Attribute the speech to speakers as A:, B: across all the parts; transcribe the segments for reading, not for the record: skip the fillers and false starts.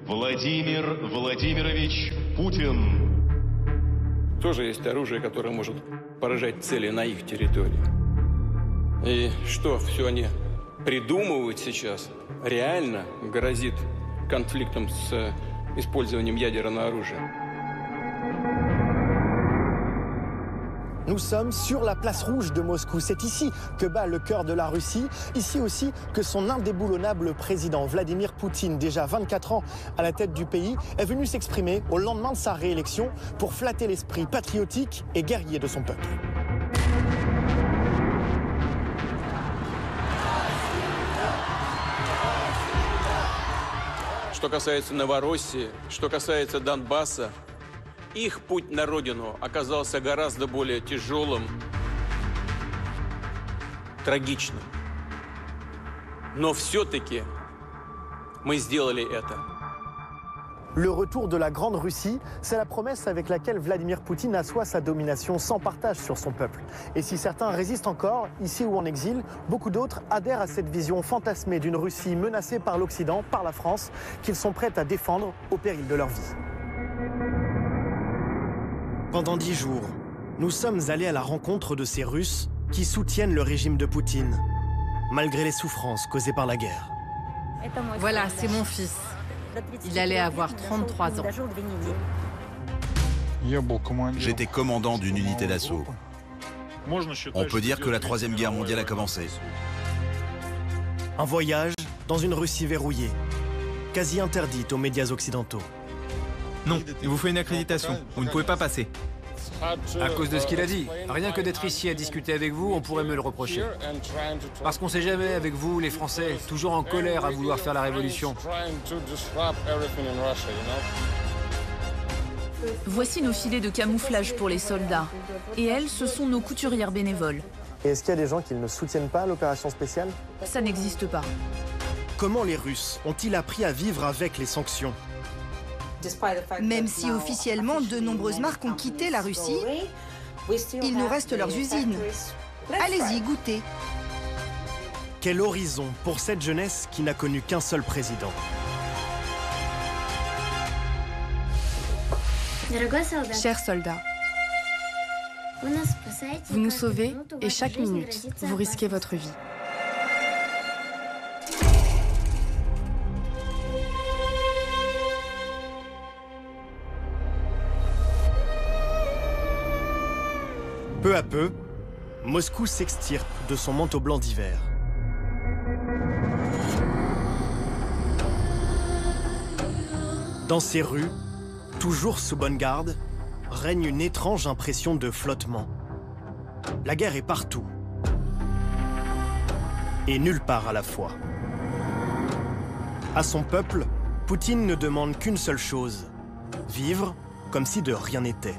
A: Владимир Владимирович Путин.
B: Тоже есть оружие, которое может поражать цели на их территории. И что все они придумывают сейчас, реально грозит конфликтом с использованием ядерного оружия.
C: Nous sommes sur la place rouge de Moscou. C'est ici que bat le cœur de la Russie. Ici aussi que son indéboulonnable président, Vladimir Poutine, déjà 24 ans à la tête du pays, est venu s'exprimer au lendemain de sa réélection pour flatter l'esprit patriotique et guerrier de son peuple.
B: Что касается Новороссии, что касается Донбасса, их путь на родину оказался гораздо более тяжелым, трагичным. Но все-таки мы сделали это.
C: Le retour de la Grande Russie, c'est la promesse avec laquelle Vladimir Poutine assoit sa domination sans partage sur son peuple. Et si certains résistent encore, ici ou en exil, beaucoup d'autres adhèrent à cette vision fantasmée d'une Russie menacée par l'Occident, par la France, qu'ils sont prêts à défendre au péril de leur vie. Pendant 10 jours, nous sommes allés à la rencontre de ces Russes qui soutiennent le régime de Poutine, malgré les souffrances causées par la guerre.
D: Voilà, c'est mon fils. Il allait avoir 33 ans.
E: J'étais commandant d'une unité d'assaut. On peut dire que la Troisième Guerre mondiale a commencé.
C: Un voyage dans une Russie verrouillée, quasi interdite aux médias occidentaux.
F: Non, il vous faut une accréditation. Vous ne pouvez pas passer.
G: À cause de ce qu'il a dit. Rien que d'être ici à discuter avec vous, on pourrait me le reprocher. Parce qu'on ne sait jamais, avec vous, les Français, toujours en colère à vouloir faire la révolution.
H: Voici nos filets de camouflage pour les soldats. Et elles, ce sont nos couturières bénévoles.
C: Et est-ce qu'il y a des gens qui ne soutiennent pas l'opération spéciale?
H: Ça n'existe pas.
C: Comment les Russes ont-ils appris à vivre avec les sanctions?
I: Même si officiellement de nombreuses marques ont quitté la Russie, il nous reste leurs usines. Allez-y, goûtez.
C: Quel horizon pour cette jeunesse qui n'a connu qu'un seul président.
H: Chers soldats, vous nous sauvez et chaque minute, vous risquez votre vie.
C: Peu à peu, Moscou s'extirpe de son manteau blanc d'hiver. Dans ces rues, toujours sous bonne garde, règne une étrange impression de flottement. La guerre est partout. Et nulle part à la fois. À son peuple, Poutine ne demande qu'une seule chose, vivre comme si de rien n'était.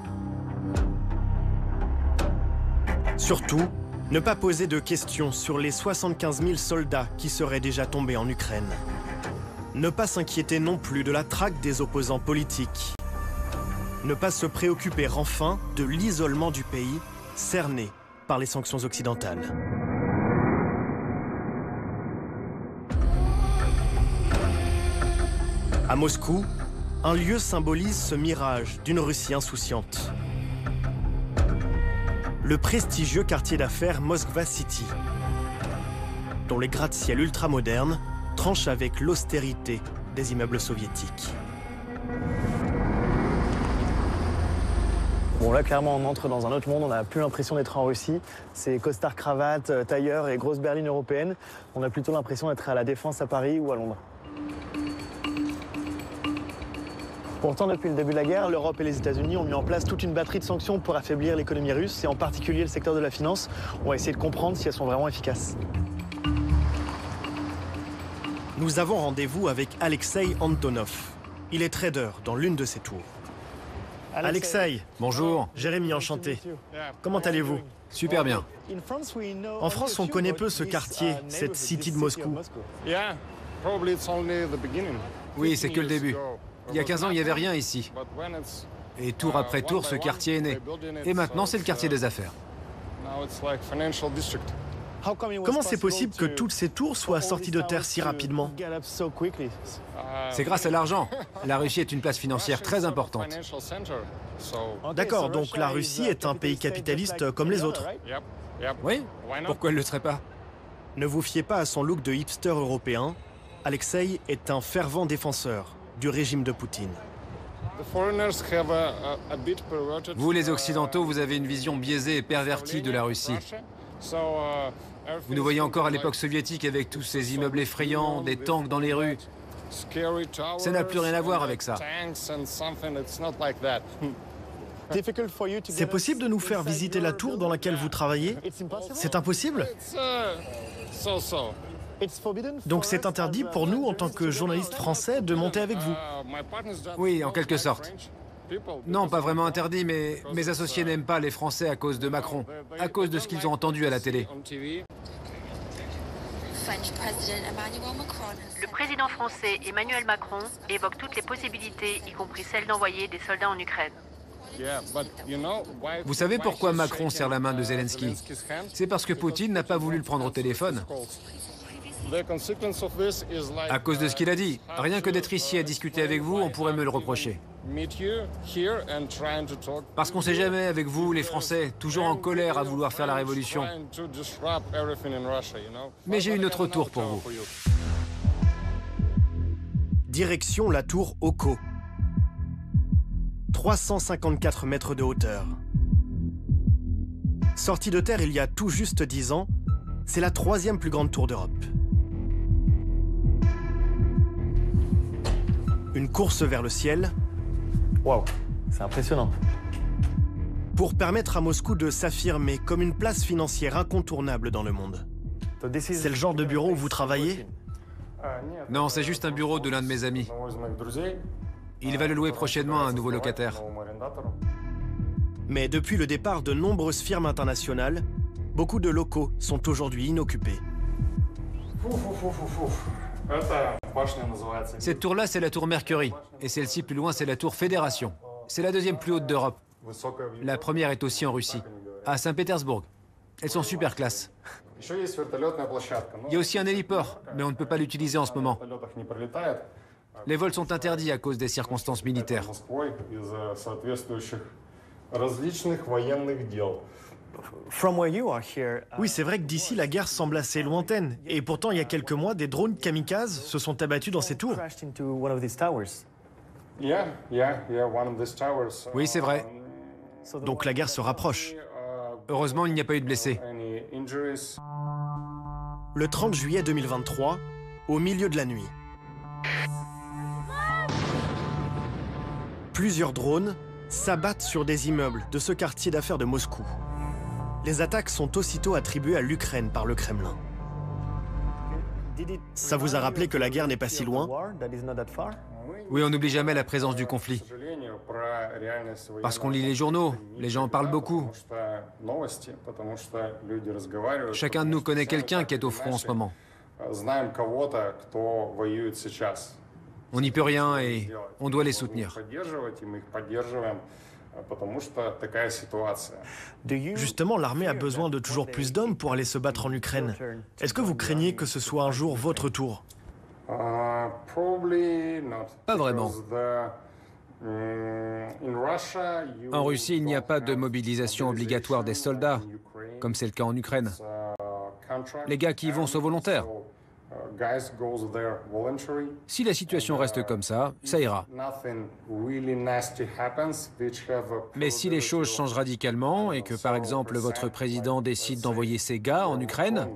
C: Surtout, ne pas poser de questions sur les 75 000 soldats qui seraient déjà tombés en Ukraine. Ne pas s'inquiéter non plus de la traque des opposants politiques. Ne pas se préoccuper enfin de l'isolement du pays, cerné par les sanctions occidentales. À Moscou, un lieu symbolise ce mirage d'une Russie insouciante. Le prestigieux quartier d'affaires Moskva City, dont les gratte-ciel ultramodernes tranchent avec l'austérité des immeubles soviétiques. Bon là clairement on entre dans un autre monde, on n'a plus l'impression d'être en Russie. C'est costard cravate, tailleur et grosse berline européenne. On a plutôt l'impression d'être à la Défense à Paris ou à Londres. Pourtant, depuis le début de la guerre, l'Europe et les États-Unis ont mis en place toute une batterie de sanctions pour affaiblir l'économie russe, et en particulier le secteur de la finance. On va essayer de comprendre si elles sont vraiment efficaces. Nous avons rendez-vous avec Alexei Antonov. Il est trader dans l'une de ses tours. Alexei,
G: Bonjour.
C: Jérémy, enchanté. Comment allez-vous?
G: Super bien.
C: En France, on connaît peu ce quartier, cette city de Moscou.
G: Oui, c'est que le début. Il y a 15 ans, il n'y avait rien ici. Et tour après tour, ce quartier est né. Et maintenant, c'est le quartier des affaires.
C: Comment c'est possible que toutes ces tours soient sorties de terre si rapidement?
G: C'est grâce à l'argent. La Russie est une place financière très importante.
C: D'accord, donc la Russie est un pays capitaliste comme les autres.
G: Oui, pourquoi elle ne le serait pas?
C: Ne vous fiez pas à son look de hipster européen. Alexei est un fervent défenseur du régime de Poutine.
G: Vous, les Occidentaux, vous avez une vision biaisée et pervertie de la Russie. Vous nous voyez encore à l'époque soviétique avec tous ces immeubles effrayants, des tanks dans les rues. Ça n'a plus rien à voir avec ça.
C: C'est possible de nous faire visiter la tour dans laquelle vous travaillez? C'est impossible? Donc c'est interdit pour nous, en tant que journalistes français, de monter avec vous?
G: Oui, en quelque sorte. Non, pas vraiment interdit, mais mes associés n'aiment pas les Français à cause de Macron, à cause de ce qu'ils ont entendu à la télé.
J: Le président français Emmanuel Macron évoque toutes les possibilités, y compris celle d'envoyer des soldats en Ukraine.
G: Vous savez pourquoi Macron serre la main de Zelensky? C'est parce que Poutine n'a pas voulu le prendre au téléphone. À cause de ce qu'il a dit. Rien que d'être ici à discuter avec vous, on pourrait me le reprocher. Parce qu'on ne sait jamais avec vous, les Français, toujours en colère à vouloir faire la révolution. Mais j'ai une autre tour pour vous.
C: Direction la tour Oko. 354 mètres de hauteur. Sortie de terre il y a tout juste 10 ans, c'est la 3e plus grande tour d'Europe. Une course vers le ciel.
K: Waouh, c'est impressionnant.
C: Pour permettre à Moscou de s'affirmer comme une place financière incontournable dans le monde. C'est le genre de bureau où vous travaillez?
G: Non, c'est juste un bureau de l'un de mes amis. Il va le louer prochainement à un nouveau locataire.
C: Mais depuis le départ de nombreuses firmes internationales, beaucoup de locaux sont aujourd'hui inoccupés.
G: Cette tour-là, c'est la tour Mercury. Et celle-ci, plus loin, c'est la tour Fédération. C'est la 2e plus haute d'Europe. La première est aussi en Russie, à Saint-Pétersbourg. Elles sont super classe. Il y a aussi un héliport, mais on ne peut pas l'utiliser en ce moment. Les vols sont interdits à cause des circonstances militaires.
C: Oui, c'est vrai que d'ici, la guerre semble assez lointaine. Et pourtant, il y a quelques mois, des drones kamikazes se sont abattus dans ces tours.
G: Oui, c'est vrai.
C: Donc la guerre se rapproche.
G: Heureusement, il n'y a pas eu de blessés.
C: Le 30 juillet 2023, au milieu de la nuit. Plusieurs drones s'abattent sur des immeubles de ce quartier d'affaires de Moscou. Les attaques sont aussitôt attribuées à l'Ukraine par le Kremlin. Ça vous a rappelé que la guerre n'est pas si loin?
G: Oui, on n'oublie jamais la présence du conflit. Parce qu'on lit les journaux, les gens en parlent beaucoup. Chacun de nous connaît quelqu'un qui est au front en ce moment. On n'y peut rien et on doit les soutenir.
C: Justement, l'armée a besoin de toujours plus d'hommes pour aller se battre en Ukraine. Est-ce que vous craignez que ce soit un jour votre tour?
G: Pas vraiment. En Russie, il n'y a pas de mobilisation obligatoire des soldats, comme c'est le cas en Ukraine. Les gars qui y vont sont volontaires. Si la situation reste comme ça, ça ira. Mais si les choses changent radicalement et que, par exemple, votre président décide d'envoyer ses gars en Ukraine,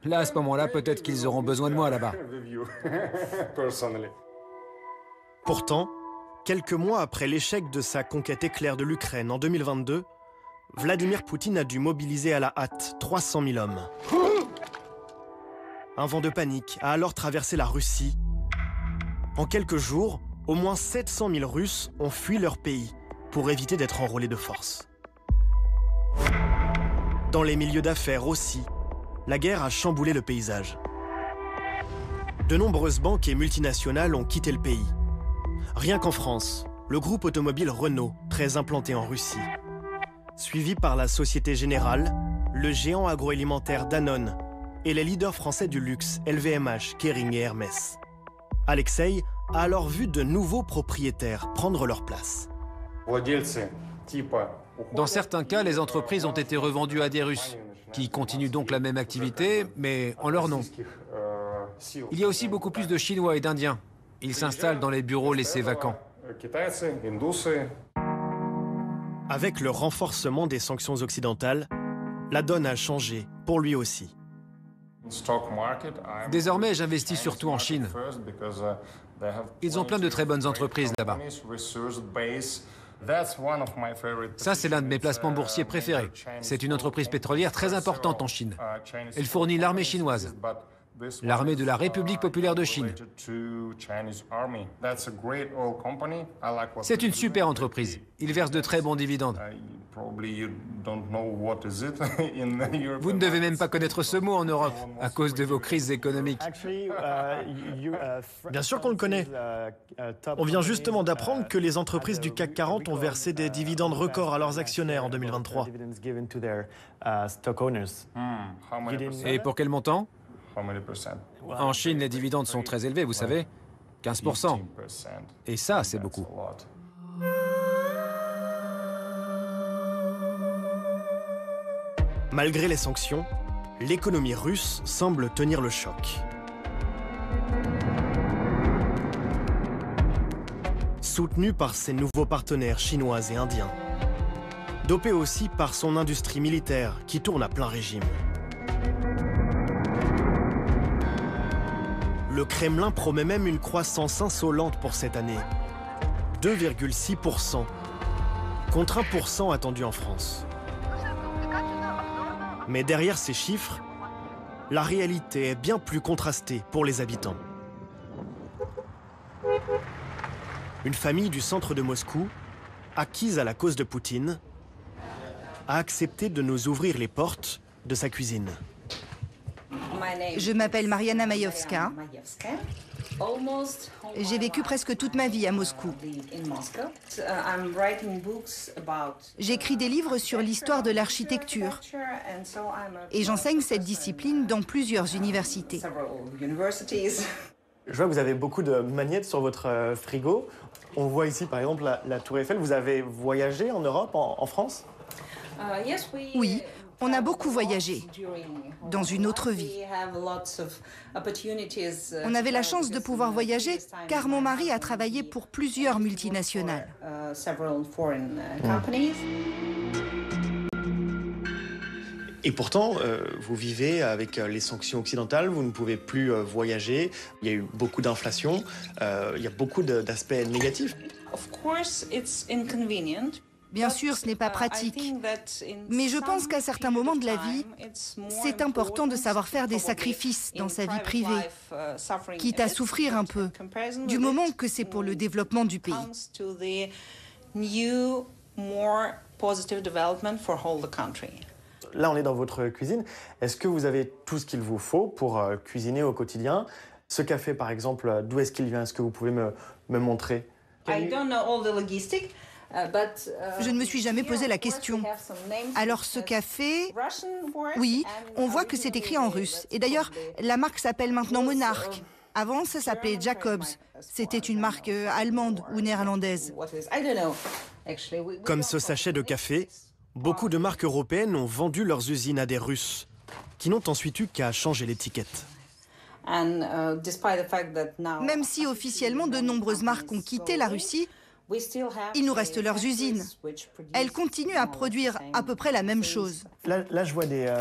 G: là, à ce moment-là, peut-être qu'ils auront besoin de moi là-bas.
C: Pourtant, quelques mois après l'échec de sa conquête éclair de l'Ukraine en 2022, Vladimir Poutine a dû mobiliser à la hâte 300 000 hommes. Un vent de panique a alors traversé la Russie. En quelques jours, au moins 700 000 Russes ont fui leur pays pour éviter d'être enrôlés de force. Dans les milieux d'affaires aussi, la guerre a chamboulé le paysage. De nombreuses banques et multinationales ont quitté le pays. Rien qu'en France, le groupe automobile Renault, très implanté en Russie, suivi par la Société Générale, le géant agroalimentaire Danone et les leaders français du luxe LVMH, Kering et Hermès. Alexei a alors vu de nouveaux propriétaires prendre leur place.
G: Dans certains cas, les entreprises ont été revendues à des Russes, qui continuent donc la même activité, mais en leur nom. Il y a aussi beaucoup plus de Chinois et d'Indiens. Ils s'installent dans les bureaux laissés vacants.
C: Avec le renforcement des sanctions occidentales, la donne a changé pour lui aussi.
G: Désormais, j'investis surtout en Chine. Ils ont plein de très bonnes entreprises là-bas. Ça, c'est l'un de mes placements boursiers préférés. C'est une entreprise pétrolière très importante en Chine. Elle fournit l'armée chinoise, l'armée de la République populaire de Chine. C'est une super entreprise. Ils versent de très bons dividendes. Vous ne devez même pas connaître ce mot en Europe, à cause de vos crises économiques.
C: Bien sûr qu'on le connaît. On vient justement d'apprendre que les entreprises du CAC 40 ont versé des dividendes records à leurs actionnaires en 2023.
G: Et pour quel montant ? En Chine, les dividendes sont très élevés, vous savez, 15%. Et ça, c'est beaucoup.
C: Malgré les sanctions, l'économie russe semble tenir le choc. Soutenue par ses nouveaux partenaires chinois et indiens. Dopée aussi par son industrie militaire qui tourne à plein régime. Le Kremlin promet même une croissance insolente pour cette année. 2,6%, contre 1% attendu en France. Mais derrière ces chiffres, la réalité est bien plus contrastée pour les habitants. Une famille du centre de Moscou, acquise à la cause de Poutine, a accepté de nous ouvrir les portes de sa cuisine.
I: Je m'appelle Mariana Mayovska. J'ai vécu presque toute ma vie à Moscou. J'écris des livres sur l'histoire de l'architecture et j'enseigne cette discipline dans plusieurs universités.
K: Je vois que vous avez beaucoup de magnettes sur votre frigo. On voit ici par exemple la Tour Eiffel. Vous avez voyagé en Europe, en France ?
I: Oui, on a beaucoup voyagé dans une autre vie. On avait la chance de pouvoir voyager car mon mari a travaillé pour plusieurs multinationales.
K: Et pourtant, vous vivez avec les sanctions occidentales, vous ne pouvez plus voyager, il y a eu beaucoup d'inflation, il y a beaucoup d'aspects négatifs.
I: Bien sûr, ce n'est pas pratique, mais je pense qu'à certains moments de la vie, c'est important de savoir faire des sacrifices dans sa vie privée, quitte à souffrir un peu, du moment que c'est pour le développement du pays.
K: Là, on est dans votre cuisine. Est-ce que vous avez tout ce qu'il vous faut pour cuisiner au quotidien? Ce café, par exemple, d'où est-ce qu'il vient? Est-ce que vous pouvez me montrer?
I: Je ne me suis jamais posé la question. Alors ce café, oui, on voit que c'est écrit en russe. Et d'ailleurs, la marque s'appelle maintenant Monarch. Avant, ça s'appelait Jacobs. C'était une marque allemande ou néerlandaise.
C: Comme ce sachet de café, beaucoup de marques européennes ont vendu leurs usines à des Russes, qui n'ont ensuite eu qu'à changer l'étiquette.
I: Même si officiellement de nombreuses marques ont quitté la Russie, il nous reste leurs usines. Elles continuent à produire à peu près la même chose.
K: Là je vois des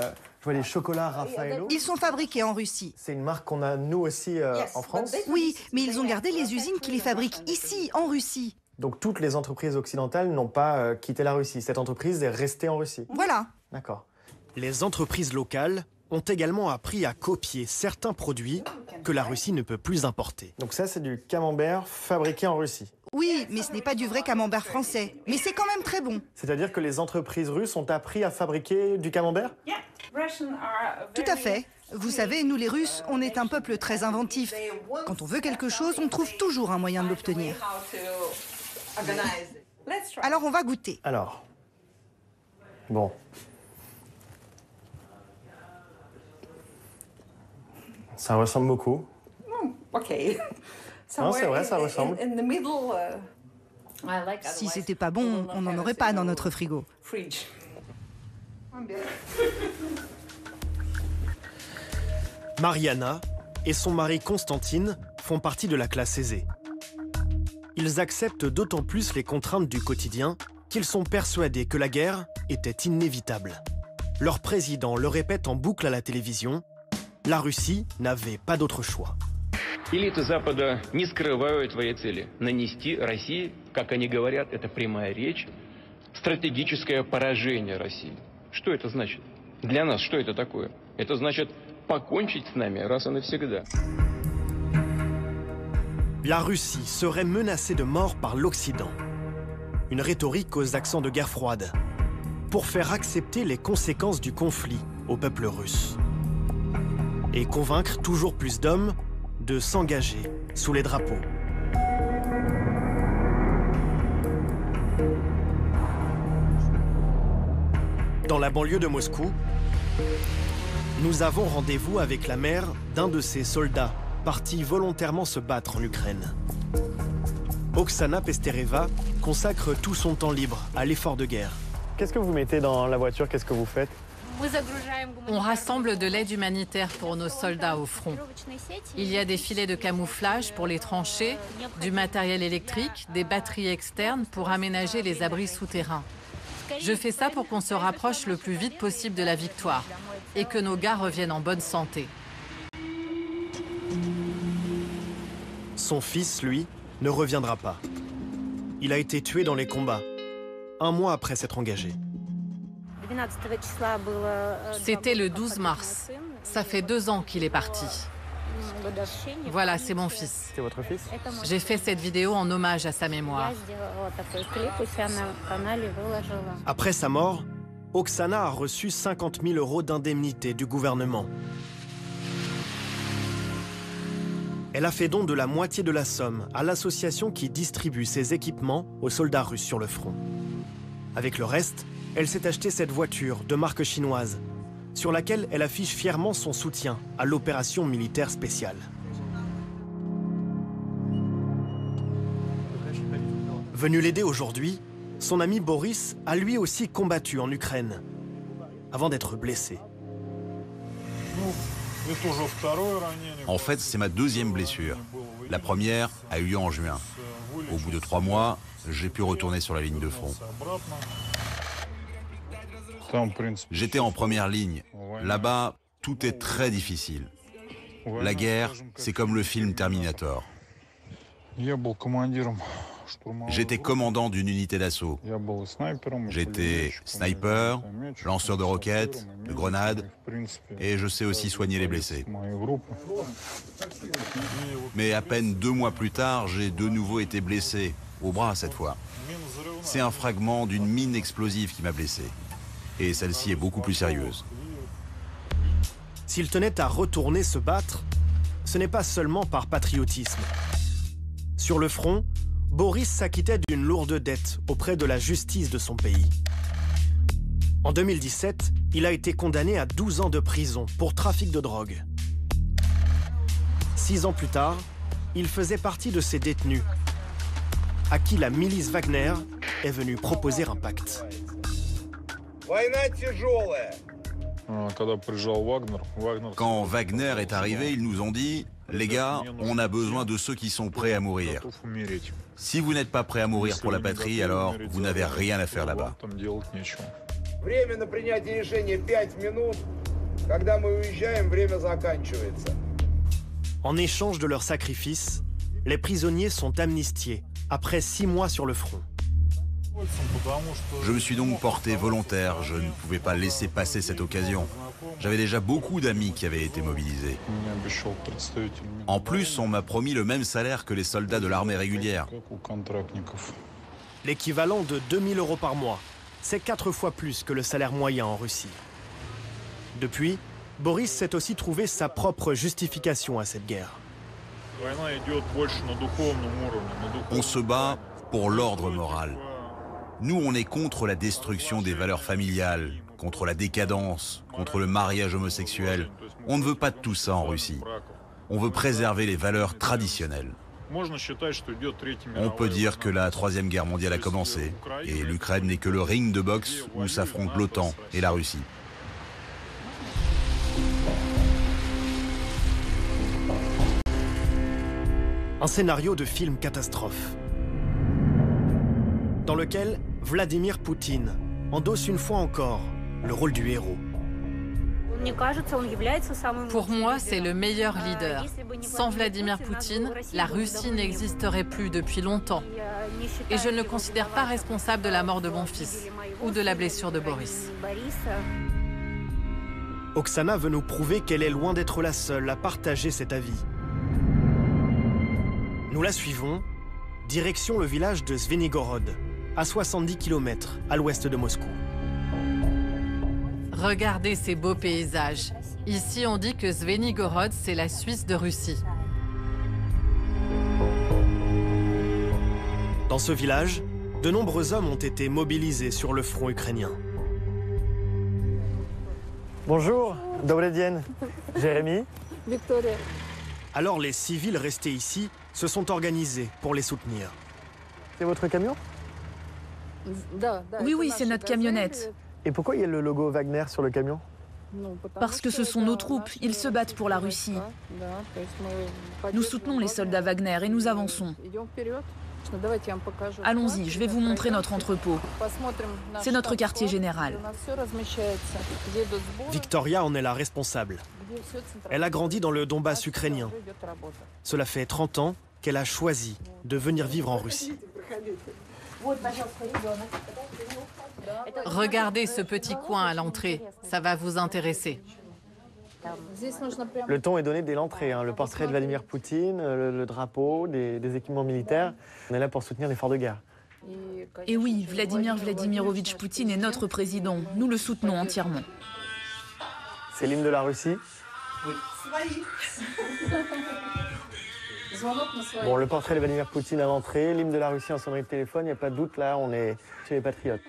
K: chocolats Raffaello.
I: Ils sont fabriqués en Russie.
K: C'est une marque qu'on a nous aussi en France.
I: Oui, mais ils ont gardé les usines qui les fabriquent ici, en Russie.
K: Donc toutes les entreprises occidentales n'ont pas quitté la Russie. Cette entreprise est restée en Russie.
I: Voilà.
K: D'accord.
C: Les entreprises locales ont également appris à copier certains produits que la Russie ne peut plus importer.
K: Donc ça, c'est du camembert fabriqué en Russie.
I: Oui, mais ce n'est pas du vrai camembert français. Mais c'est quand même très bon.
K: C'est-à-dire que les entreprises russes ont appris à fabriquer du camembert?
I: Tout à fait. Vous savez, nous les Russes, on est un peuple très inventif. Quand on veut quelque chose, on trouve toujours un moyen de l'obtenir. Alors on va goûter.
K: Alors, Bon. Ça ressemble beaucoup.
I: Ok. Non, c'est vrai, ça ressemble. Si c'était pas bon, on n'en aurait pas dans notre frigo.
C: Mariana et son mari Constantine font partie de la classe aisée. Ils acceptent d'autant plus les contraintes du quotidien qu'ils sont persuadés que la guerre était inévitable. Leur président le répète en boucle à la télévision, la Russie n'avait pas d'autre choix.
B: Элиты Запада не скрывают свои цели. Нанести России, как они говорят, это прямая речь, стратегическое поражение России. Что это значит? Для нас что это такое? Это значит покончить с нами раз и навсегда.
C: La Russie serait menacée de mort par l'Occident. Une rhétorique aux accents de guerre froide, pour faire accepter les conséquences du conflit au peuple russe. Et convaincre toujours plus d'hommes de s'engager sous les drapeaux. Dans la banlieue de Moscou, nous avons rendez-vous avec la mère d'un de ces soldats partis volontairement se battre en Ukraine. Oksana Pestereva consacre tout son temps libre à l'effort de guerre.
K: Qu'est-ce que vous mettez dans la voiture? Qu'est-ce que vous faites?
D: On rassemble de l'aide humanitaire pour nos soldats au front. Il y a des filets de camouflage pour les tranchées, du matériel électrique, des batteries externes pour aménager les abris souterrains. Je fais ça pour qu'on se rapproche le plus vite possible de la victoire et que nos gars reviennent en bonne santé.
C: Son fils, lui, ne reviendra pas. Il a été tué dans les combats, un mois après s'être engagé.
D: C'était le 12 mars. Ça fait 2 ans qu'il est parti. Voilà, c'est mon fils.
K: C'est votre fils?
D: J'ai fait cette vidéo en hommage à sa mémoire.
C: Après sa mort, Oksana a reçu 50 000 € d'indemnité du gouvernement. Elle a fait don de la moitié de la somme à l'association qui distribue ses équipements aux soldats russes sur le front. Avec le reste, elle s'est acheté cette voiture de marque chinoise, sur laquelle elle affiche fièrement son soutien à l'opération militaire spéciale. Venu l'aider aujourd'hui, son ami Boris a lui aussi combattu en Ukraine, avant d'être blessé.
E: En fait, c'est ma deuxième blessure. La première a eu lieu en juin. Au bout de 3 mois, j'ai pu retourner sur la ligne de front. J'étais en première ligne. Là-bas, tout est très difficile. La guerre, c'est comme le film Terminator. J'étais commandant d'une unité d'assaut. J'étais sniper, lanceur de roquettes, de grenades, et je sais aussi soigner les blessés. Mais à peine 2 mois plus tard, j'ai de nouveau été blessé, au bras cette fois. C'est un fragment d'une mine explosive qui m'a blessé. Et celle-ci est beaucoup plus sérieuse.
C: S'il tenait à retourner se battre, ce n'est pas seulement par patriotisme. Sur le front, Boris s'acquittait d'une lourde dette auprès de la justice de son pays. En 2017, il a été condamné à 12 ans de prison pour trafic de drogue. 6 ans plus tard, il faisait partie de ces détenus à qui la milice Wagner est venue proposer un pacte.
E: Quand Wagner est arrivé, ils nous ont dit « Les gars, on a besoin de ceux qui sont prêts à mourir. Si vous n'êtes pas prêts à mourir pour la patrie, alors vous n'avez rien à faire là-bas. »
C: En échange de leur sacrifice, les prisonniers sont amnistiés après 6 mois sur le front.
E: Je me suis donc porté volontaire, je ne pouvais pas laisser passer cette occasion. J'avais déjà beaucoup d'amis qui avaient été mobilisés. En plus, on m'a promis le même salaire que les soldats de l'armée régulière.
C: L'équivalent de 2 000 € par mois, c'est 4 fois plus que le salaire moyen en Russie. Depuis, Boris s'est aussi trouvé sa propre justification à cette guerre.
E: On se bat pour l'ordre moral. Nous, on est contre la destruction des valeurs familiales, contre la décadence, contre le mariage homosexuel. On ne veut pas de tout ça en Russie. On veut préserver les valeurs traditionnelles. On peut dire que la Troisième Guerre mondiale a commencé, et l'Ukraine n'est que le ring de boxe où s'affrontent l'OTAN et la Russie.
C: Un scénario de film catastrophe, dans lequel Vladimir Poutine endosse une fois encore le rôle du héros.
D: Pour moi, c'est le meilleur leader. Sans Vladimir Poutine, la Russie n'existerait plus depuis longtemps. Et je ne le considère pas responsable de la mort de mon fils ou de la blessure de Boris.
C: Oksana veut nous prouver qu'elle est loin d'être la seule à partager cet avis. Nous la suivons, direction le village de Zvenigorod, à 70 km à l'ouest de Moscou.
D: Regardez ces beaux paysages. Ici, on dit que Zvenigorod, c'est la Suisse de Russie.
C: Dans ce village, de nombreux hommes ont été mobilisés sur le front ukrainien.
K: Bonjour, Dobry dzień. Jérémy.
L: Victoria.
C: Alors les civils restés ici se sont organisés pour les soutenir.
K: C'est votre camion?
H: Oui, c'est notre camionnette.
K: Et pourquoi il y a le logo Wagner sur le camion?
H: Parce que ce sont nos troupes, ils se battent pour la Russie. Nous soutenons les soldats Wagner et nous avançons. Allons-y, je vais vous montrer notre entrepôt. C'est notre quartier général.
C: Victoria en est la responsable. Elle a grandi dans le Donbass ukrainien. Cela fait 30 ans qu'elle a choisi de venir vivre en Russie.
D: Regardez ce petit coin à l'entrée, ça va vous intéresser.
K: Le ton est donné dès l'entrée, hein. Le portrait de Vladimir Poutine, le drapeau, des équipements militaires. On est là pour soutenir l'effort de guerre.
H: Et oui, Vladimir Vladimirovitch Poutine est notre président. Nous le soutenons entièrement.
K: C'est l'hymne de la Russie?
L: Oui.
K: Bon, le portrait de Vladimir Poutine à l'entrée, l'hymne de la Russie en sonnerie de téléphone, il n'y a pas de doute, là, on est chez les patriotes.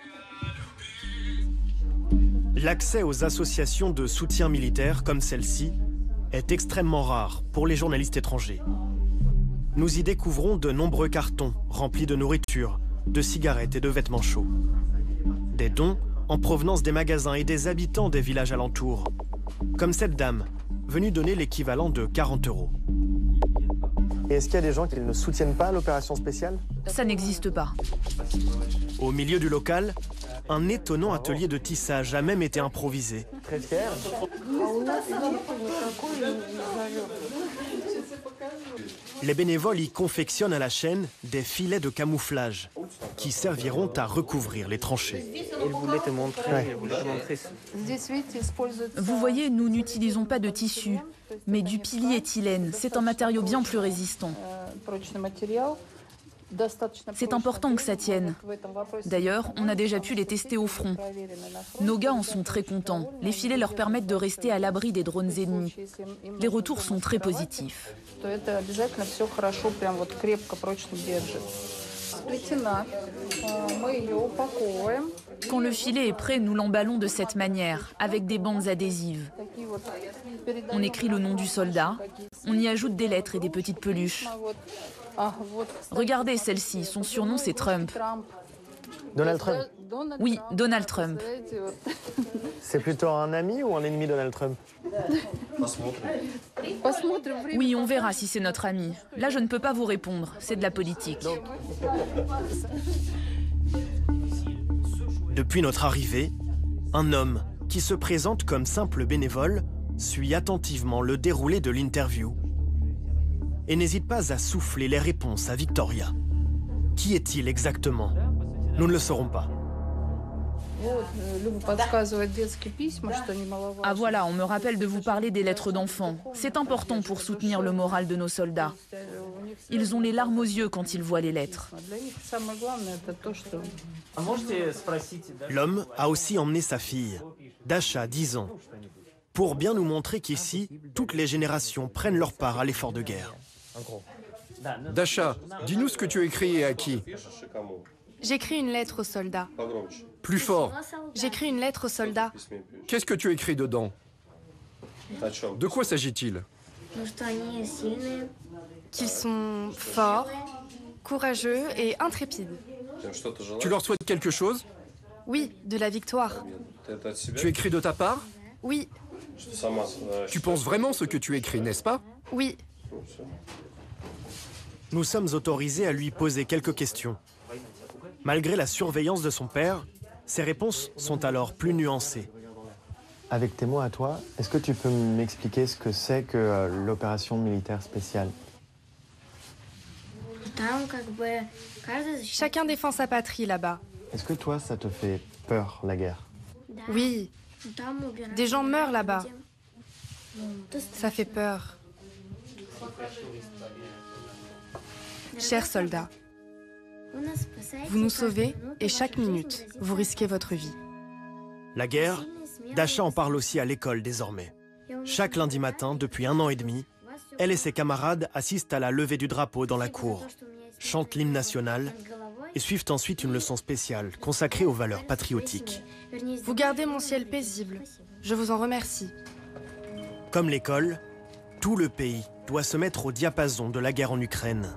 C: L'accès aux associations de soutien militaire comme celle-ci est extrêmement rare pour les journalistes étrangers. Nous y découvrons de nombreux cartons remplis de nourriture, de cigarettes et de vêtements chauds. Des dons en provenance des magasins et des habitants des villages alentours, comme cette dame, venue donner l'équivalent de 40 €.
K: Et est-ce qu'il y a des gens qui ne soutiennent pas l'opération spéciale?
H: Ça n'existe pas.
C: Au milieu du local, un étonnant atelier de tissage a même été improvisé.
K: Très fier.
C: Les bénévoles y confectionnent à la chaîne des filets de camouflage qui serviront à recouvrir les tranchées.
H: Vous voyez, nous n'utilisons pas de tissu, mais du polyéthylène. C'est un matériau bien plus résistant. C'est important que ça tienne. D'ailleurs, on a déjà pu les tester au front. Nos gars en sont très contents. Les filets leur permettent de rester à l'abri des drones ennemis. Les retours sont très positifs. Quand le filet est prêt, nous l'emballons de cette manière, avec des bandes adhésives. On écrit le nom du soldat, on y ajoute des lettres et des petites peluches. Regardez celle-ci, son surnom c'est Trump.
K: Donald Trump?
H: Oui, Donald Trump.
K: C'est plutôt un ami ou un ennemi, Donald Trump?
H: Oui, on verra si c'est notre ami. Là, je ne peux pas vous répondre, c'est de la politique.
C: Depuis notre arrivée, un homme qui se présente comme simple bénévole suit attentivement le déroulé de l'interview et n'hésite pas à souffler les réponses à Victoria. Qui est-il exactement? Nous ne le saurons pas.
H: Ah voilà, on me rappelle de vous parler des lettres d'enfants. C'est important pour soutenir le moral de nos soldats. Ils ont les larmes aux yeux quand ils voient les lettres.
C: L'homme a aussi emmené sa fille, Dasha, 10 ans, pour bien nous montrer qu'ici, toutes les générations prennent leur part à l'effort de guerre.
M: Dasha, dis-nous ce que tu as écrit et à qui.
L: J'écris une lettre aux soldats.
M: Plus fort.
L: J'écris une lettre aux soldats.
M: Qu'est-ce que tu écris dedans? De quoi s'agit-il?
L: Qu'ils sont forts, courageux et intrépides.
M: Tu leur souhaites quelque chose?
L: Oui, de la victoire.
M: Tu écris de ta part?
L: Oui.
M: Tu penses vraiment ce que tu écris, n'est-ce pas?
L: Oui.
C: Nous sommes autorisés à lui poser quelques questions. Malgré la surveillance de son père, ses réponses sont alors plus nuancées.
K: Avec tes mots à toi, est-ce que tu peux m'expliquer ce que c'est que l'opération militaire spéciale?
L: Chacun défend sa patrie là-bas.
K: Est-ce que toi, ça te fait peur, la guerre?
L: Oui. Des gens meurent là-bas. Ça fait peur. Chers soldats, vous nous sauvez et chaque minute, vous risquez votre vie.
C: La guerre, Dasha en parle aussi à l'école désormais. Chaque lundi matin, depuis 1 an et demi, elle et ses camarades assistent à la levée du drapeau dans la cour, chantent l'hymne national et suivent ensuite une leçon spéciale consacrée aux valeurs patriotiques.
L: Vous gardez mon ciel paisible. Je vous en remercie.
C: Comme l'école, tout le pays doit se mettre au diapason de la guerre en Ukraine.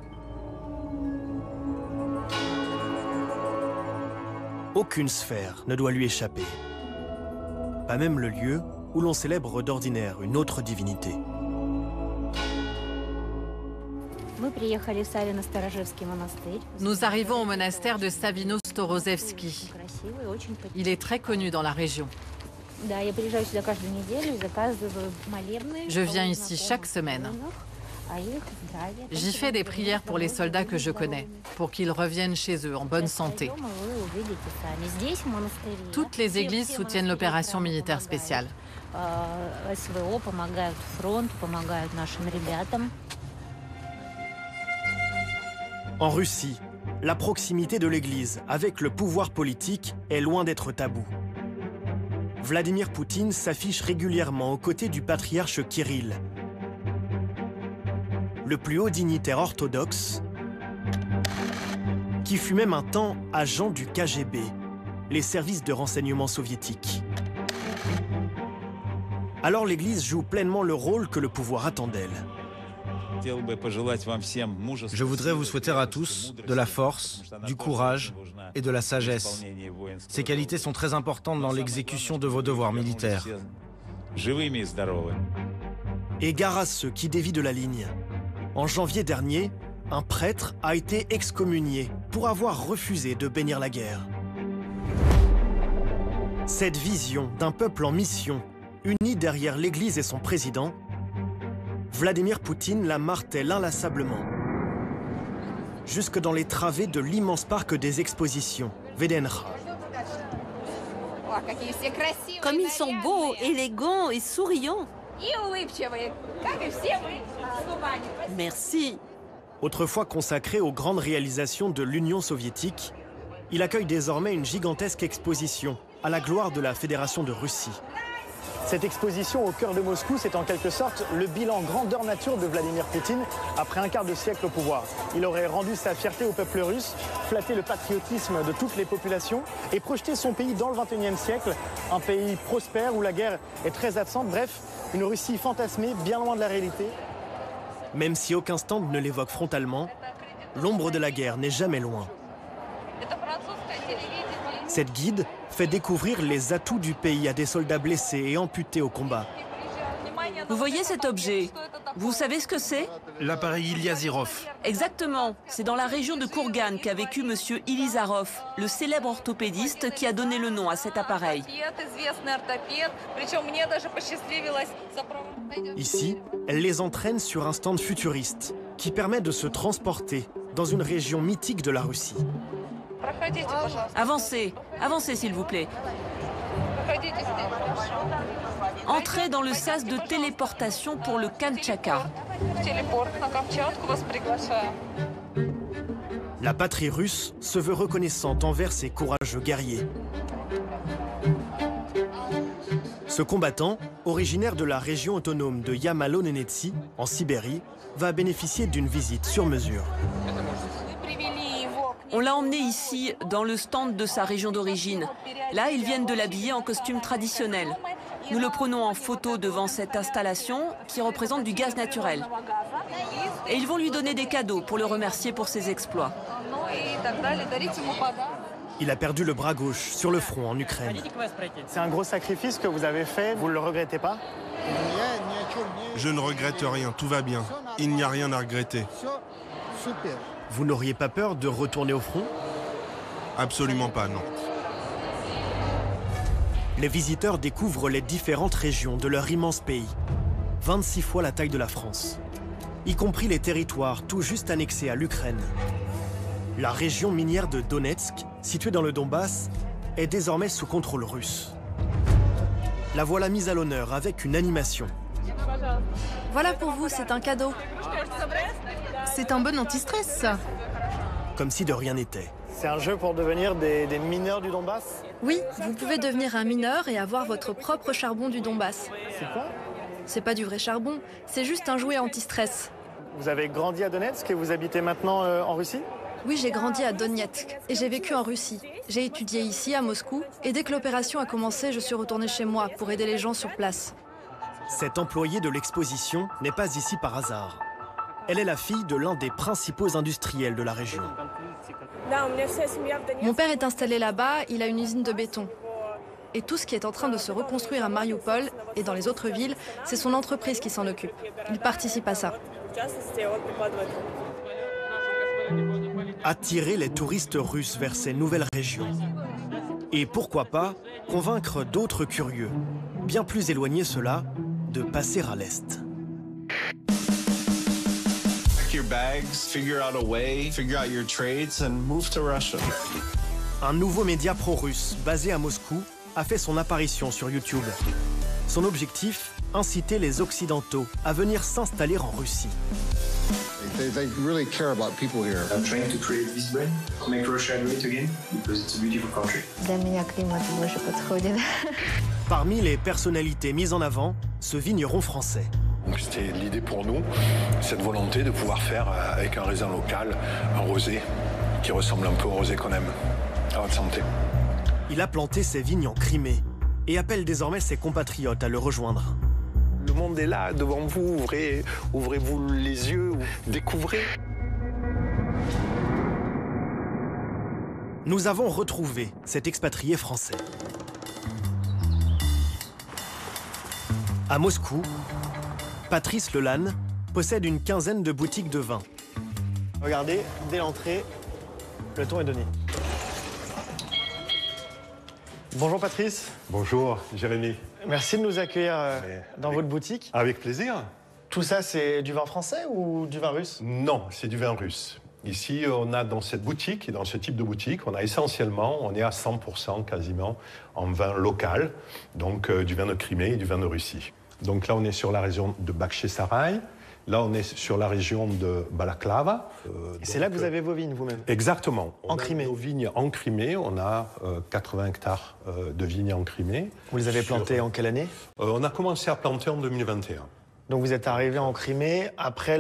C: Aucune sphère ne doit lui échapper. Pas même le lieu où l'on célèbre d'ordinaire une autre divinité.
D: Nous arrivons au monastère de Savino-Storozhevski. Il est très connu dans la région. Je viens ici chaque semaine. J'y fais des prières pour les soldats que je connais, pour qu'ils reviennent chez eux en bonne santé. Toutes les églises soutiennent l'opération militaire spéciale.
C: En Russie, la proximité de l'Église avec le pouvoir politique est loin d'être tabou. Vladimir Poutine s'affiche régulièrement aux côtés du patriarche Kirill, le plus haut dignitaire orthodoxe, qui fut même un temps agent du KGB, les services de renseignement soviétiques. Alors l'Église joue pleinement le rôle que le pouvoir attend d'elle.
E: Je voudrais vous souhaiter à tous de la force, du courage et de la sagesse. Ces qualités sont très importantes dans l'exécution de vos devoirs militaires.
C: Et gare à ceux qui dévient de la ligne. En janvier dernier, un prêtre a été excommunié pour avoir refusé de bénir la guerre. Cette vision d'un peuple en mission, uni derrière l'Église et son président, Vladimir Poutine la martèle inlassablement. Jusque dans les travées de l'immense parc des expositions, Vedenra.
N: Comme ils sont beaux, élégants et souriants. Merci.
C: Autrefois consacré aux grandes réalisations de l'Union soviétique, il accueille désormais une gigantesque exposition à la gloire de la Fédération de Russie. Cette exposition au cœur de Moscou, c'est en quelque sorte le bilan grandeur nature de Vladimir Poutine après un quart de siècle au pouvoir. Il aurait rendu sa fierté au peuple russe, flatté le patriotisme de toutes les populations et projeté son pays dans le XXIe siècle, un pays prospère où la guerre est très absente, bref, une Russie fantasmée, bien loin de la réalité. Même si aucun stand ne l'évoque frontalement, l'ombre de la guerre n'est jamais loin. Cette guide fait découvrir les atouts du pays à des soldats blessés et amputés au combat.
N: Vous voyez cet objet? Vous savez ce que c'est?
E: L'appareil Ilyasarov.
N: Exactement. C'est dans la région de Kourgan qu'a vécu monsieur Ilyasarov, le célèbre orthopédiste qui a donné le nom à cet appareil.
C: Ici, elle les entraîne sur un stand futuriste qui permet de se transporter dans une région mythique de la Russie.
N: Avancez, avancez s'il vous plaît. Entrez dans le sas de téléportation pour le Kamtchatka.
C: La patrie russe se veut reconnaissante envers ses courageux guerriers. Ce combattant, originaire de la région autonome de Yamalo-Nenetsi, en Sibérie, va bénéficier d'une visite sur mesure.
N: On l'a emmené ici, dans le stand de sa région d'origine. Là, ils viennent de l'habiller en costume traditionnel. Nous le prenons en photo devant cette installation qui représente du gaz naturel. Et ils vont lui donner des cadeaux pour le remercier pour ses exploits.
C: Il a perdu le bras gauche sur le front en Ukraine.
O: C'est un gros sacrifice que vous avez fait, vous ne le regrettez pas?
P: Je ne regrette rien, tout va bien. Il n'y a rien à regretter.
C: Vous n'auriez pas peur de retourner au front?
P: Absolument pas, non.
C: Les visiteurs découvrent les différentes régions de leur immense pays, 26 fois la taille de la France, y compris les territoires tout juste annexés à l'Ukraine. La région minière de Donetsk, située dans le Donbass, est désormais sous contrôle russe. La voilà mise à l'honneur avec une animation.
Q: Voilà pour vous, c'est un cadeau. C'est un bon anti-stress, ça.
C: Comme si de rien n'était.
O: C'est un jeu pour devenir des mineurs du Donbass?
Q: Oui, vous pouvez devenir un mineur et avoir votre propre charbon du Donbass.
O: C'est quoi?
Q: C'est pas du vrai charbon, c'est juste un jouet anti-stress.
O: Vous avez grandi à Donetsk et vous habitez maintenant en Russie?
Q: Oui, j'ai grandi à Donetsk et j'ai vécu en Russie. J'ai étudié ici, à Moscou, et dès que l'opération a commencé, je suis retournée chez moi pour aider les gens sur place.
C: Cette employée de l'exposition n'est pas ici par hasard. Elle est la fille de l'un des principaux industriels de la région.
Q: Mon père est installé là-bas, il a une usine de béton. Et tout ce qui est en train de se reconstruire à Mariupol et dans les autres villes, c'est son entreprise qui s'en occupe. Il participe à ça.
C: Attirer les touristes russes vers ces nouvelles régions. Et pourquoi pas convaincre d'autres curieux, bien plus éloignés ceux-là, de passer à l'Est. Un nouveau média pro-russe basé à Moscou a fait son apparition sur YouTube. Son objectif, inciter les Occidentaux à venir s'installer en Russie.
R: They really care about people here.
S: I'm trying to create this brand, make Russia great again, because it's a beautiful country.
C: Parmi les personnalités mises en avant, ce vigneron français.
R: C'était l'idée pour nous, cette volonté de pouvoir faire avec un raisin local, un rosé qui ressemble un peu au rosé qu'on aime. À votre santé.
C: Il a planté ses vignes en Crimée et appelle désormais ses compatriotes à le rejoindre.
R: Le monde est là, devant vous, ouvrez-vous les yeux, découvrez.
C: Nous avons retrouvé cet expatrié français. À Moscou, Patrice Lelanne possède une quinzaine de boutiques de vin.
O: Regardez, dès l'entrée, le ton est donné. Bonjour Patrice.
T: Bonjour Jérémy.
O: Merci de nous accueillir dans votre boutique.
T: Avec plaisir.
O: Tout ça, c'est du vin français ou du vin russe?
T: Non, c'est du vin russe. Ici, on a dans cette boutique, et dans ce type de boutique, on a essentiellement, on est à 100% quasiment en vin local, donc du vin de Crimée et du vin de Russie. Donc là, on est sur la région de Bakhchisaray. Là, on est sur la région de Balaklava.
O: C'est là que vous avez vos vignes, vous-même?
T: Exactement.
O: En Crimée?
T: Nos vignes en Crimée, on a 80 hectares de vignes en Crimée.
O: Vous les avez plantées en quelle année?
T: On a commencé à planter en 2021.
O: Donc vous êtes arrivé en Crimée après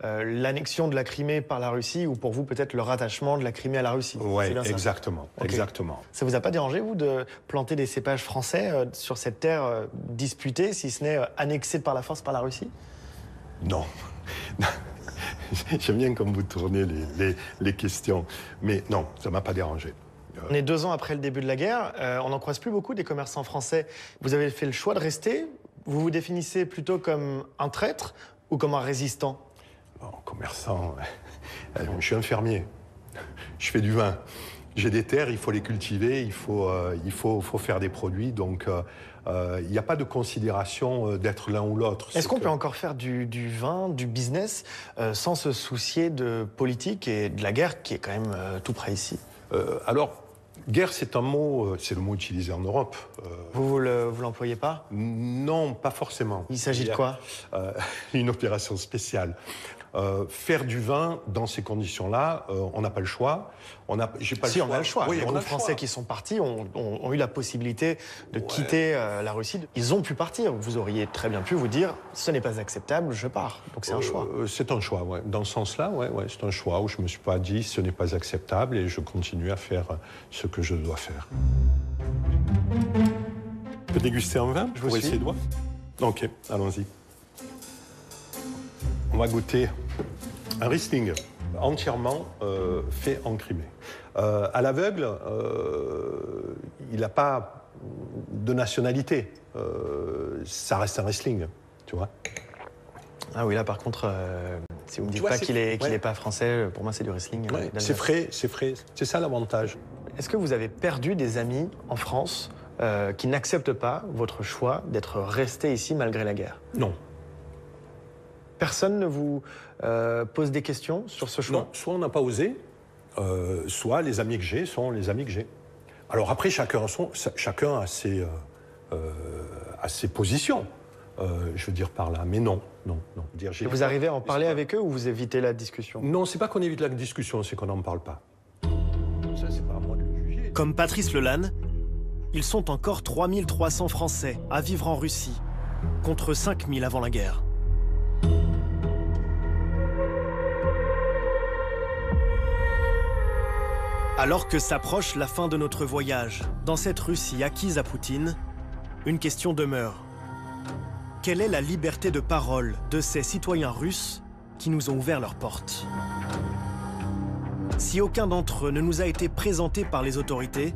O: l'annexion de la Crimée par la Russie, ou pour vous peut-être le rattachement de la Crimée à la Russie?
T: Oui, exactement, okay. Exactement.
O: Ça vous a pas dérangé, vous, de planter des cépages français sur cette terre disputée, si ce n'est annexée par la force par la Russie?
T: Non. J'aime bien comme vous tournez les questions. Mais non, ça ne m'a pas dérangé.
O: On est 2 ans après le début de la guerre. On n'en croise plus beaucoup des commerçants français. Vous avez fait le choix de rester. Vous vous définissez plutôt comme un traître ou comme un résistant?
T: Non, commerçant, je suis un fermier. Je fais du vin. J'ai des terres, il faut les cultiver, il faut faire des produits. Donc, il n'y a pas de considération d'être l'un ou l'autre.
O: Est-ce qu'on peut encore faire du vin, du business, sans se soucier de politique et de la guerre qui est quand même tout près ici?
T: Alors, Guerre, c'est un mot, c'est le mot utilisé en Europe.
O: Vous l'employez pas?
T: Non, pas forcément.
O: Il s'agit de quoi?
T: Une opération spéciale. Faire du vin dans ces conditions-là, on n'a pas le choix. On a le choix.
O: Oui, les Français qui sont partis ont eu la possibilité de quitter la Russie. Ils ont pu partir. Vous auriez très bien pu vous dire, ce n'est pas acceptable, je pars. Donc c'est un choix.
T: C'est un choix, ouais. Dans ce sens-là, c'est un choix où je ne me suis pas dit, ce n'est pas acceptable et je continue à faire ce que je dois faire. Je peux déguster un vin? Je vous essayer de voir. Ok, allons-y. On va goûter un Riesling entièrement fait en Crimée. À l'aveugle, il n'a pas de nationalité. Ça reste un Riesling, tu vois.
O: Ah oui, là par contre, si vous me dites pas qu'il est pas français, pour moi c'est du Riesling.
T: Ouais, c'est frais, c'est ça l'avantage.
O: Est-ce que vous avez perdu des amis en France qui n'acceptent pas votre choix d'être resté ici malgré la guerre?
T: Non.
O: Personne ne vous pose des questions sur ce choix?
T: Non, soit on n'a pas osé, soit les amis que j'ai sont les amis que j'ai. Alors après, chacun a ses positions, je veux dire par là, mais non.
O: Et vous arrivez à en parler avec eux ou vous évitez la discussion?
T: Non, c'est pas qu'on évite la discussion, c'est qu'on n'en parle pas. Ça, c'est pas à moi de le juger.
C: Comme Patrice Lelanne, ils sont encore 3300 Français à vivre en Russie, contre 5000 avant la guerre. Alors que s'approche la fin de notre voyage, dans cette Russie acquise à Poutine, une question demeure. Quelle est la liberté de parole de ces citoyens russes qui nous ont ouvert leurs portes? Si aucun d'entre eux ne nous a été présenté par les autorités,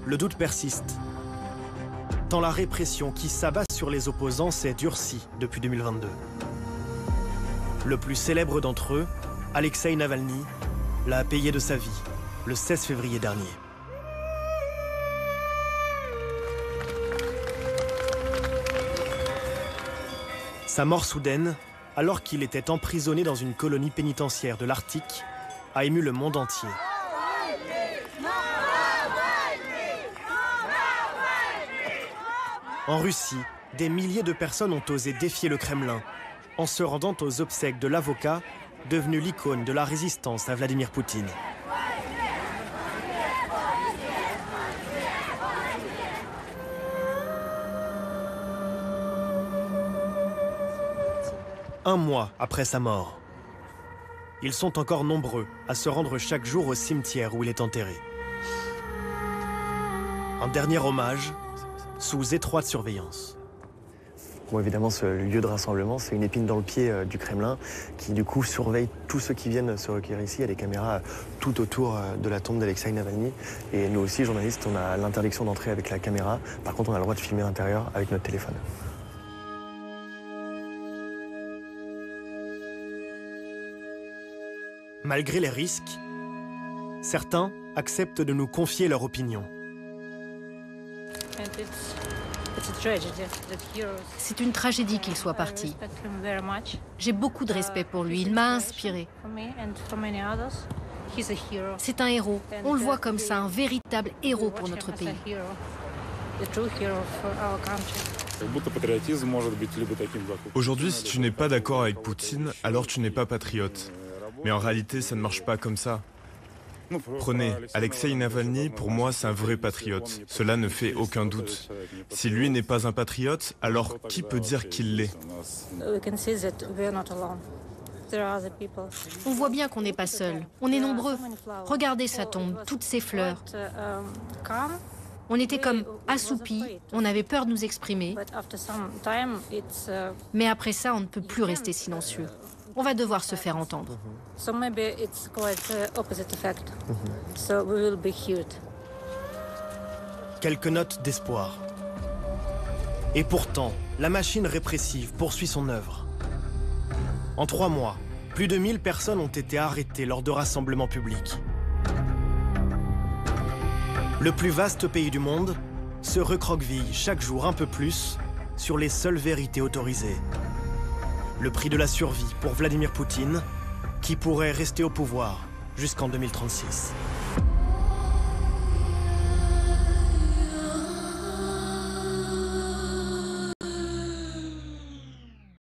C: le doute persiste. Tant la répression qui s'abat sur les opposants s'est durcie depuis 2022. Le plus célèbre d'entre eux, Alexeï Navalny, l'a payé de sa vie le 16 février dernier. Sa mort soudaine, alors qu'il était emprisonné dans une colonie pénitentiaire de l'Arctique, a ému le monde entier. En Russie, des milliers de personnes ont osé défier le Kremlin en se rendant aux obsèques de l'avocat devenu l'icône de la résistance à Vladimir Poutine. Un mois après sa mort, ils sont encore nombreux à se rendre chaque jour au cimetière où il est enterré. Un dernier hommage sous étroite surveillance.
O: Bon, évidemment, ce lieu de rassemblement, c'est une épine dans le pied du Kremlin qui, du coup, surveille tous ceux qui viennent se recueillir ici. Il y a des caméras tout autour de la tombe d'Alexeï Navalny. Et nous aussi, journalistes, on a l'interdiction d'entrer avec la caméra. Par contre, on a le droit de filmer l'intérieur avec notre téléphone.
C: Malgré les risques, certains acceptent de nous confier leur opinion.
U: C'est une tragédie qu'il soit parti. J'ai beaucoup de respect pour lui, il m'a inspiré. C'est un héros, on le voit comme ça, un véritable héros pour notre pays.
V: Aujourd'hui, si tu n'es pas d'accord avec Poutine, alors tu n'es pas patriote. Mais en réalité, ça ne marche pas comme ça. Prenez, Alexeï Navalny, pour moi, c'est un vrai patriote. Cela ne fait aucun doute. Si lui n'est pas un patriote, alors qui peut dire qu'il l'est?
U: On voit bien qu'on n'est pas seul. On est nombreux. Regardez sa tombe, toutes ces fleurs. On était comme assoupis, on avait peur de nous exprimer. Mais après ça, on ne peut plus rester silencieux. On va devoir se faire entendre.
C: Quelques notes d'espoir. Et pourtant, la machine répressive poursuit son œuvre. En 3 mois, plus de 1000 personnes ont été arrêtées lors de rassemblements publics. Le plus vaste pays du monde se recroqueville chaque jour un peu plus sur les seules vérités autorisées. Le prix de la survie pour Vladimir Poutine, qui pourrait rester au pouvoir jusqu'en 2036.